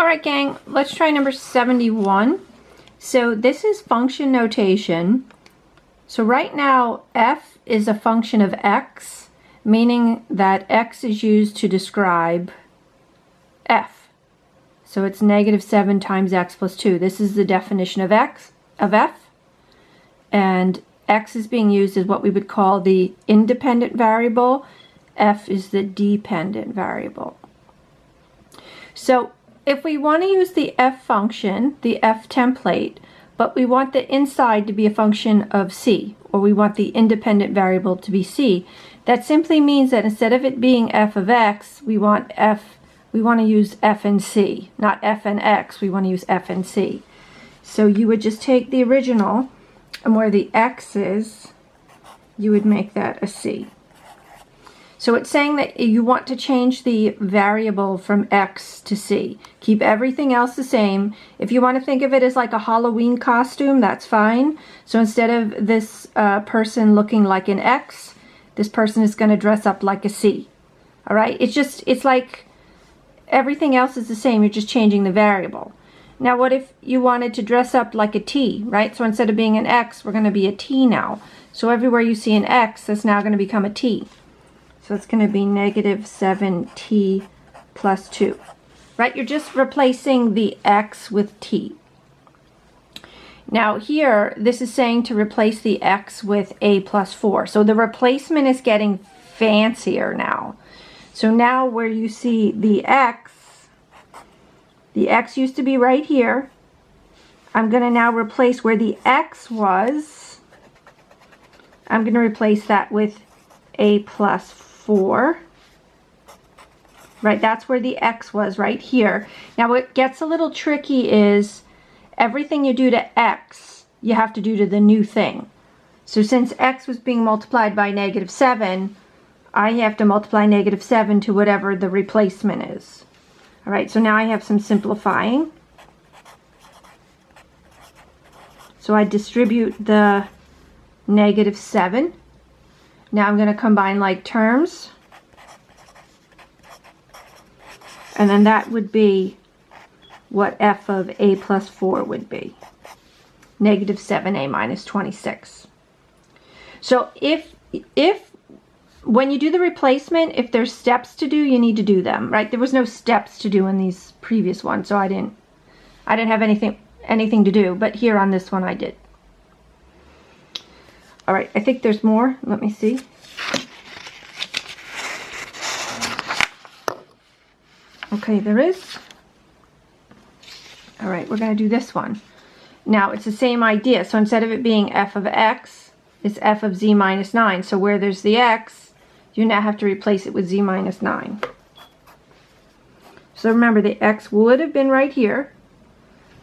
Alright gang, let's try number 71. So this is function notation. So right now f is a function of x, meaning that x is used to describe f. So it's -7 times x plus 2. This is the definition of f. And x is being used as what we would call the independent variable. F is the dependent variable. So if we want to use the f function, the f template, but we want the inside to be a function of c, or we want the independent variable to be c, that simply means that instead of it being f of x, we want to use f and c, not f and x, we want to use f and c. So you would just take the original, and where the x is, you would make that a c. So it's saying that you want to change the variable from x to c. Keep everything else the same. If you want to think of it as like a Halloween costume, that's fine. So instead of this person looking like an x, this person is going to dress up like a c. All right? It's like everything else is the same. You're just changing the variable. Now what if you wanted to dress up like a t, right? So instead of being an x, we're going to be a t now. So everywhere you see an x, that's now going to become a t. So it's going to be -7t plus 2. Right? You're just replacing the x with t. Now here, this is saying to replace the x with a plus 4. So the replacement is getting fancier now. So now where you see the x used to be right here. I'm going to now replace where the x was. I'm going to replace that with a plus 4. Right, that's where the x was, right here. Now what gets a little tricky is everything you do to x, you have to do to the new thing. So since x was being multiplied by -7, I have to multiply -7 to whatever the replacement is. All right, so now I have some simplifying. So I distribute the -7. Now I'm going to combine like terms. And then that would be what f of a plus 4 would be. -7a minus 26. So if when you do the replacement, if there's steps to do, you need to do them, right? There was no steps to do in these previous ones, so I didn't have anything to do, but here on this one I did. All right, I think there's more. Let me see. Okay, there is. All right, we're going to do this one. Now, it's the same idea. So instead of it being f of x, it's f of z minus 9. So where there's the x, you now have to replace it with z minus 9. So remember, the x would have been right here,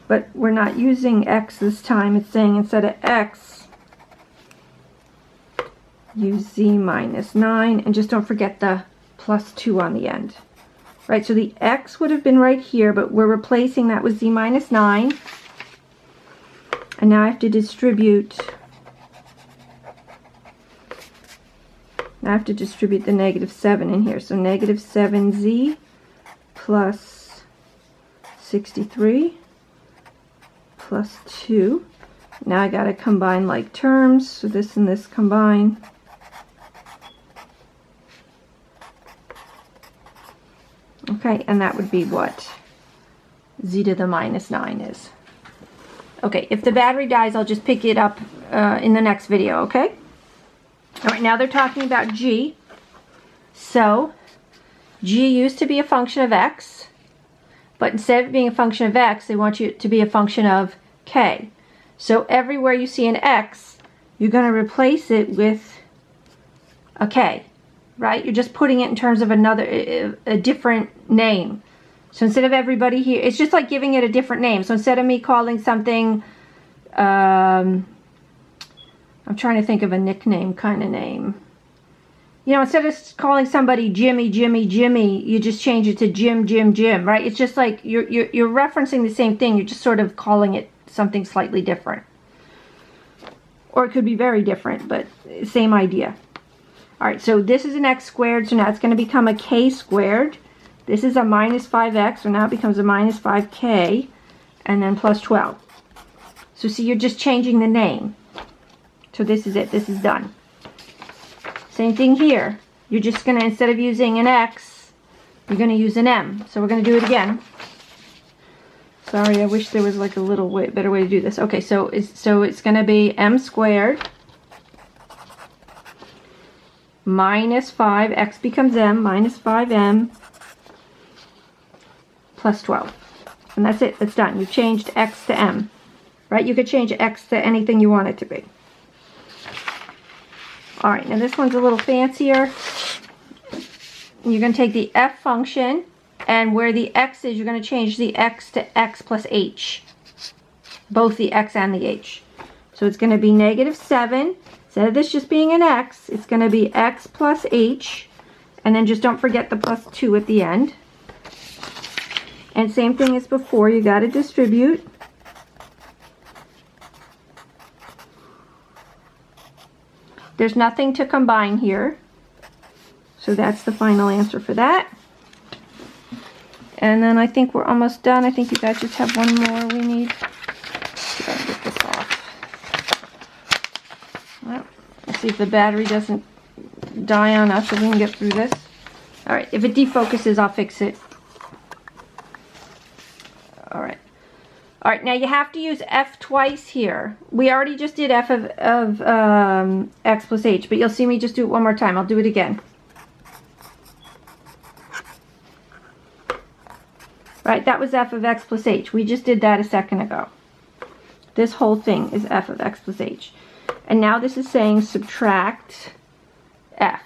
but we're not using x this time. It's saying instead of x, use z minus 9, and just don't forget the plus 2 on the end. Right, so the x would have been right here, but we're replacing that with z minus 9. And now I have to distribute. Now I have to distribute the -7 in here. So -7z plus 63 plus 2. Now I got to combine like terms. So this and this combine. Okay, and that would be what z to the -9 is. Okay, if the battery dies, I'll just pick it up in the next video, okay? All right, now they're talking about g. So, g used to be a function of x, but instead of being a function of x, they want you to be a function of k. So everywhere you see an x, you're going to replace it with a k. Right? You're just putting it in terms of a different name. So instead of everybody here, it's just like giving it a different name. So instead of me calling something, I'm trying to think of a nickname kind of name. You know, instead of calling somebody Jimmy, Jimmy, Jimmy, you just change it to Jim, Jim, Jim, right? It's just like you're referencing the same thing. You're just sort of calling it something slightly different. Or it could be very different, but same idea. All right, so this is an x squared, so now it's going to become a k squared. This is a minus 5x, so now it becomes a minus 5k, and then plus 12. So see, you're just changing the name. So this is it. This is done. Same thing here. You're just going to, instead of using an x, you're going to use an m. So we're going to do it again. Sorry, I wish there was like a little better way to do this. Okay, so it's going to be m squared minus 5, x becomes m, minus 5m plus 12. And that's it. That's done. You've changed x to m. Right? You could change x to anything you want it to be. Alright, now this one's a little fancier. You're going to take the f function, and where the x is, you're going to change the x to x plus h. Both the x and the h. So it's going to be negative 7. Instead of this just being an x, it's going to be x plus h. And then just don't forget the plus 2 at the end. And same thing as before, you got to distribute. There's nothing to combine here. So that's the final answer for that. And then I think we're almost done. I think you guys just have one more we need. See if I can get this off. Well, let's see if the battery doesn't die on us so we can get through this. Alright, if it defocuses, I'll fix it. Alright. Alright, now you have to use f twice here. We already just did f of x plus h, but you'll see me just do it one more time. I'll do it again. Right, that was f of x plus h. We just did that a second ago. This whole thing is f of x plus h. And now this is saying subtract f.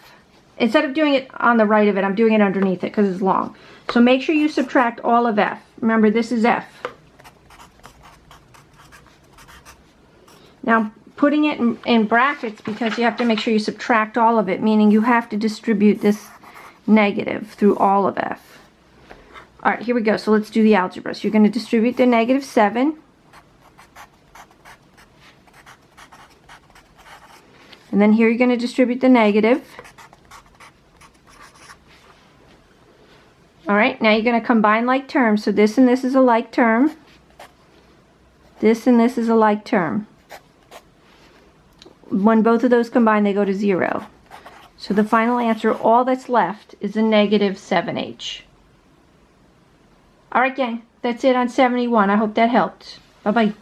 Instead of doing it on the right of it, I'm doing it underneath it because it's long. So make sure you subtract all of f. Remember, this is f. Now, putting it in brackets because you have to make sure you subtract all of it, meaning you have to distribute this negative through all of f. Alright, here we go. So let's do the algebra. So you're going to distribute the negative 7. And then here you're going to distribute the negative. Alright, now you're going to combine like terms. So this and this is a like term. This and this is a like term. When both of those combine, they go to 0. So the final answer, all that's left, is a negative 7h. Alright gang, that's it on 71. I hope that helped. Bye-bye.